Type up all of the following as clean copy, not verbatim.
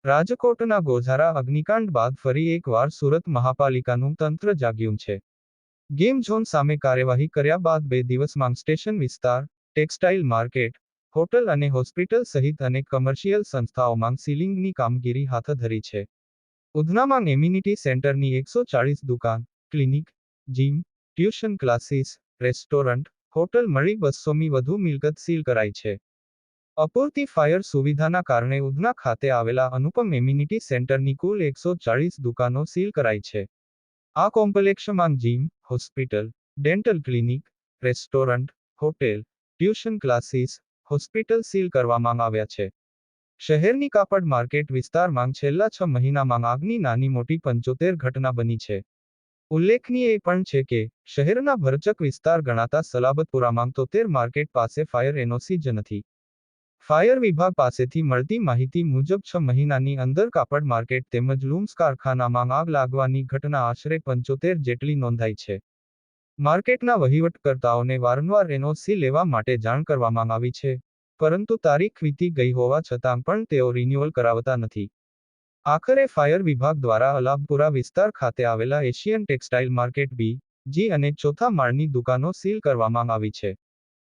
રાજકોટના ગોઝારા અગ્નિકાંડ બાદ ફરી એકવાર સુરત મહાપાલિકાનું તંત્ર જાગ્યું છે. ગેમ ઝોન સામે કાર્યવાહી કર્યા બાદ 2 દિવસમાં સ્ટેશન વિસ્તાર, ટેક્સટાઇલ માર્કેટ, હોટલ અને હોસ્પિટલ સહિત અનેક કમર્શિયલ સંસ્થાઓમાં સીલિંગની કામગીરી હાથ ધરી છે. ઉધનામાં એમ્યુનિટી સેન્ટરની 140 દુકાન, clinic, gym, tuition classes, restaurant, hotel મળી 200મી વધુ મિલકત સીલ કરાઈ છે. અપૂરતી ફાયર સુવિધાના કારણે ઉધના ખાતે આવેલા અનુપમ એમ્યુનિટી સેન્ટરની કુલ 140 દુકાનો સીલ કરાઈ છે. આ કોમ્પ્લેક્ષમાં gym, hospital, dental clinic, restaurant, hotel, tuition classes, hospital seal કરવામાં આવ્યા છે. શહેરની કાપડ માર્કેટ વિસ્તારમાં છેલ્લા 6 મહિનામાં આગની નાની મોટી 75 ઘટના બની છે. ઉલ્લેખનીય એ પણ છે કે શહેરના ભરચક વિસ્તાર ગણાતા સલાબતપુરામાં 73 માર્કેટ પાસે ફાયર એનઓસી જ નથી. ફાયર વિભાગ પાસેથી મળતી માહિતી મુજબ 6 મહિનાની અંદર કાપડ માર્કેટ તેમજ લૂમ્સ કારખાનામાં આગ લાગવાની ઘટના આશરે 75 જેટલી નોંધાઈ છે. માર્કેટના વહીવટકર્તાઓને વારંવાર એનઓસી લેવા માટે જાણ કરવામાં આવી છે, પરંતુ તારીખ વીતી ગઈ હોવા છતાં પણ તેઓ રિન્યુઅલ કરાવતા નથી. આખરે ફાયર વિભાગ દ્વારા અલાબપુરા વિસ્તાર ખાતે આવેલા એશિયન ટેક્સટાઇલ માર્કેટ બી, જી અને ચોથા માળની દુકાનો સીલ કરવામાં આવી છે.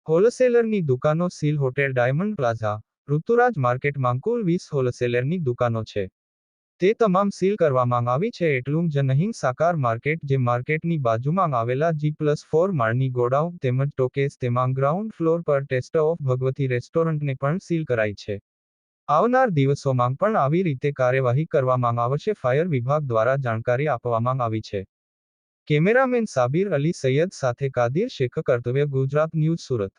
હોલસેલરની દુકાનો seal hotel diamond plaza, Rituraj માર્કેટમાં કુલ 20 હોલસેલરની દુકાનો છે. તે તમામ સીલ કરવામાં આવી છે. એટલું જ નહીં, સાકાર માર્કેટ જે માર્કેટની બાજુમાં આવેલા G+4 માળની ગોડાઉન તેમજ ટોકેસ તેમાં ગ્રાઉન્ડ ફ્લોર પર ટેસ્ટ ઓફ ભગવતી રેસ્ટોરન્ટને પણ સીલ કરાઈ છે. આવનાર દિવસોમાં પણ આવી રીતે કાર્યવાહી કરવામાં આવશે, ફાયર વિભાગ દ્વારા જાણકારી આપવામાં આવી છે. કેમેરામેન સાબિર અલી સૈયદ સાથે કાદિર શેખ, કર્તવ્ય ગુજરાત ન્યૂઝ, સુરત.